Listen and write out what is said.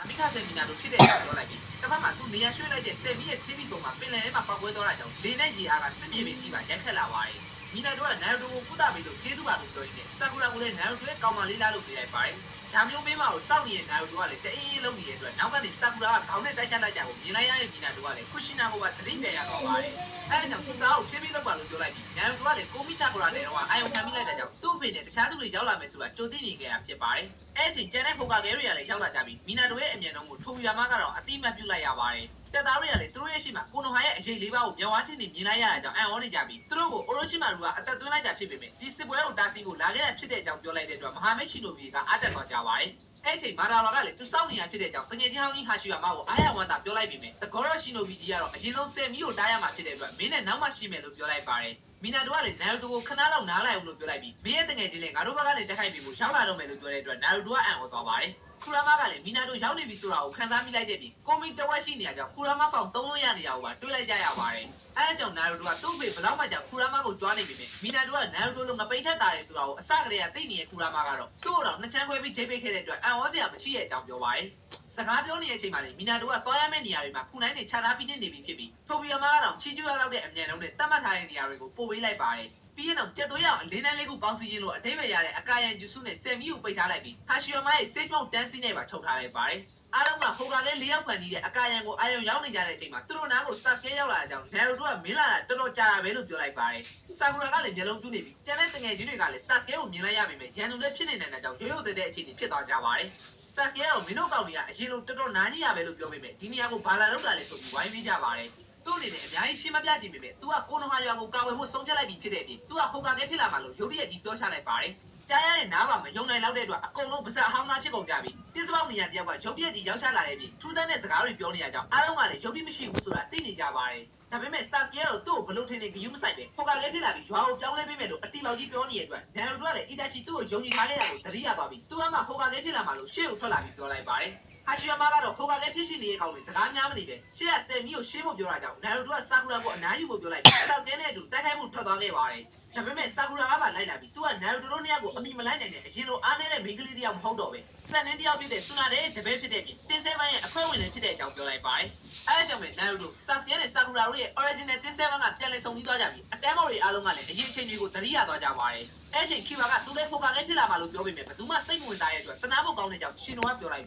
မိခဆယ်မီနာတို့ဖြစ်တဲ့ကြောင့်ပြောလိုက်ပြီတစ်ဖက်မှာသူနေရာရွှေ့လိုက်တဲ့ဆယ်မီရဲ့ TV ပုံမှာပင်လယ်ထဲမှာပောက်ကွဲသွားတာကြောင့်လေနဲ့ရေအားကစစ်မြေပြင်ကြီးပါရိုက်ခတ်လာပါတယ်မီနာတို့ကနာရိုတိုကိုကုသပေးလို့ကျေးဇူးပါလို့ပြောရင်းနဲ့ဆာကူရာကိုလည်းနာရိုတိုရဲ့ကောင်မလေးလားလို့ပြောလိုက်ပါတယ်ဒါမျိုးပေးမကိုစောင့်နေတဲ့နာရိုတိုကလည်းတအေးလုံးနေတဲ့အတွက်နောက်ကနေဆာကူရာကခေါင်းနဲ့တိုက်ချလိုက်ကြကိုမြင်လိုက်ရတဲ့မီနာတို့ကလည်းခုရှိနာကိုပါတတိပြန်ရတော့ပါတယ်အဲဒါကြောင့်သူသားကိုဖြည်းဖြည်းလောက်ပါလို့ပြောလိုက်ပြီးနာရိုတိုကလည်းကိုမိချကိုရာနဲ့တော့အာယုံခံမိလိုက်တဲ့ကြောင့်သူ့အဖေနဲ့တခြားသူတွေရောက်လာမယ်ဆိုတာကြိုသိနေကြရဖြစ်ပါတယ်အဲ့ဒီကျန်တဲ့ဟိုကာကဲတွေကလည်းရောက်လာကြပြီးမီနာတို့ရဲ့အမြန်နှုန်းကိုထိုဘီယာမကတော့အတိမတ်ပြုလိုက်ရပါတယ်တက်သားတွေကလည်းသူတို့ရဲ့ရှိမှကိုနိုဟာရဲ့အရေးလေးပါးကိုမျက်ဝါးချင်းနေမြင်လိုက်ရတာကြောင့်အံ့ဩနေကြပြီးသူတို့ကိုအိုရိုချီမာလူကအသက်သွင်းလိုက်တာဖြစ်ပေမဲ့ဒီစစ်ပွဲကိုတားဆီးဖို့လာခဲ့တာဖြစ်တဲ့အကြောင်းပြောလိုက်တဲ့အတွက်မဟာမိတ်ရှိနိုဘီကအားတက်သွားကြပါတယ်အဲ့ချိန်မာရာလာကလည်းသူစောင့်နေရဖြစ်တဲ့အကြောင်းတငယ်ချင်းဟောင်းကြီးဟာရှီယာမာကိုအားရဝမ်းသာပြောလိုက်ပေမဲ့တကောရရှိနိုဘီကြီးကတော့အရင်ဆုံးဆယ်မီကိုတားရမှာဖြစ်တဲ့အတွက်မင်းနဲ့နောက်မှရှိမယ်လို့ပြောလိုက်ပါတယ်မီနာတိုကလည်းနာရိုတိုကိုခဏလောက်နားလိုက်အောင်လို့ပြောလိုက်ပြီးမင်းရဲ့တငယ်ချင်းလည်းငါတို့ဘက်ကလည်းတက်ခိုက်ပြီးကိုရောက်လာတော့မယ်လို့ပြောတဲ့အတွက်နာရိုတိုကအံ့ဩသွားပါတယ်ခူရာမာကလည်းမီနာတိုရောက်နေပြီဆိုတာကိုခန်းစားမိလိုက်တဲ့ပြီးကိုမီတဝက်ရှိနေရကြောင်းခူရာမာဖောင်သုံးလို့ရနေရကိုပါတွေးလိုက်ကြရပါတယ်အဲအကြောင်းနာရိုတိုကသူ့ဖေဘလောက်မှကြောင်ခူရာမာကိုကြွားနေပြီမီနာတိုကနာရိုတိုလိုငပိတ်ထက်တာတယ်ဆိုတာကိုအစကတည်းကသိနေတဲ့ခူရာမာကတော့သူ့တော့နှစ်ချမ်းခွဲပြီးဂျိတ်ပိတ်ခဲ့တဲ့အတွက်အံ့ဩစရာမရှိတဲ့အကြောင်းပြောပါတယ်စကားပြောနေတဲ့အချိန်မှာလေမီနာတိုကသွားရမယ့်နေရာတွေမှာဖူနိုင်နေခြားထားပြီးနေပြီဖြစ်ပြီးထိုဘီယာမာကတော့ချီကျူရလောက်တဲ့အမြန်နှုန်းနဲ့တတ်မှတ်ထားတဲ့နေရာတွေကိုပို့ပေးလိုက်ပါတယ်ပြီးရင်တော့ကျက်သွေးရအောင်၄နိုင်လေးခုပေါင်းစည်းခြင်းလို့အထိပ္ပယ်ရတဲ့အကာယံဂျူစုနဲ့ဆယ်မီကိုပိတ်ထားလိုက်ပြီးဟာရှီယိုမာရဲ့ Sage Mode တန်းစီနဲ့ပါထုတ်ထားလိုက်ပါတယ်အားလုံးကဟိုကလည်း၄ယောက်ဖန်တီးတဲ့အကာယံကိုအာယုံရောက်နေကြတဲ့အချိန်မှာသူတို့နားကို Sasuke ရောက်လာတဲ့အကြောင်းနာရိုတိုကမင်းလာတာတော်တော်ကြာတာပဲလို့ပြောလိုက်ပါတယ်ဆာကူရာကလည်းမျက်လုံးပြူးနေပြီးကျန်တဲ့တငယ်ချင်းတွေကလည်း Sasuke ကိုမြင်လိုက်ရပေမဲ့ရန်သူလည်းဖြစ်နေတဲ့အကြောင်းရိုးရိုးသေးတဲ့အခြေအနေဖြစ်သွားကြပါတယ်Sasuke ကတော့မင်းတို့ကောင်တွေကအရင်လိုတော်တော်နားကြီးရပဲလို့ပြောပေမဲ့ဒီနေရာကိုဘာလာလောက်လာလဲဆိုပြီးဝိုင်းပေးကြပါတယ်သူ့အနေနဲ့အများကြီးရှင်းမပြကြည့်ပေမဲ့ तू ကကိုနိုဟာရွာကိုကာဝယ်ဖို့ဆုံးဖြတ်လိုက်ပြီးဖြစ်တဲ့အပြင် तू ကဟိုကာကဲဖြစ်လာမှလို့ရုပ်ရည်ကြီးပြောချလိုက်ပါတယ်ကြားရတဲ့နားပါမယုံနိုင်လောက်တဲ့အတွက်အကုန်လုံးပါစအဟောင်းသားဖြစ်ကုန်ကြပြီးတစ်စပေါက်နေရတယောက်ကရုပ်ရည်ကြီးရောက်ချလာတဲ့ပြီးထူးဆန်းတဲ့စကားတွေပြောနေရကြောင်းအားလုံးကလည်းရုပ်ရည်မရှိဘူးဆိုတာသိနေကြပါတယ်ဒါပေမဲ့ Sasuke ကတော့သူ့ကိုဘလို့ထင်နေဂယုမဆိုင်ပဲဟိုကာကဲဖြစ်လာပြီးရွာကိုပြောင်းလဲပေးမယ်လို့အတီပေါက်ကြီးပြောနေတဲ့အတွက် Naruto ကလည်း Itachi သူ့ကိုယုံကြည်ထားတဲ့တာကိုသတိရသွားပြီး तू ကမှဟိုကာကဲဖြစ်လာမှလို့ရှေ့ကိုထွက်လာပြီးပြောလိုက်ပါတယ်ဟာရှီယာမာကတော့ဟိုကာကဲဖြစ်ရှိနေတဲ့ကောင်တွေစကားများမနေပဲရှေ့ကဆယ်မီကိုရှင်းဖို့ပြောတာကြောင့်နာရိုတိုကဆာကူရာကိုအနားယူဖို့ပြောလိုက်ပြီးဆာစကဲနဲ့အတူတိုက်ခိုက်မှုထွက်သွားခဲ့ပါတယ်ဒါပေမဲ့ဆာကူရာကပါလိုက်လာပြီးသူကနာရိုတိုတို့နှစ်ယောက်ကိုအမိမလိုက်နိုင်တဲ့အရင်လိုအားနေတဲ့မိန်းကလေးတယောက်မဟုတ်တော့ပဲဆန်နေတယောက်ဖြစ်တဲ့ဆူနာတဲ့တပည့်ဖြစ်တဲ့ပြင်တင်းဆဲပိုင်းရဲ့အခွဲဝင်လည်းဖြစ်တဲ့အကြောင်းပြောလိုက်ပါတယ်အဲအကြောင်းပဲနာရိုတိုဆာစကဲနဲ့ဆာကူရာတို့ရဲ့ original တင်းဆဲပိုင်းကပြန်လည်ဆုံပြီးသွားကြပြီးအတန်းမော်တွေအားလုံးကလည်းအရင်အချိန်တွေကိုသတိရသွားကြပါတယ်အဲ့ချိန်ခီဘာကသူလည်းဟိုကာကဲဖြစ်လာမှလို့ပြောပေမဲ့ဘယ်သူမှစိတ်မဝင်စားရဲ့အတွက်တနာဖို့ကောင်းတဲ့ကြောင့်ရှင်တော်ကပြောလိုက်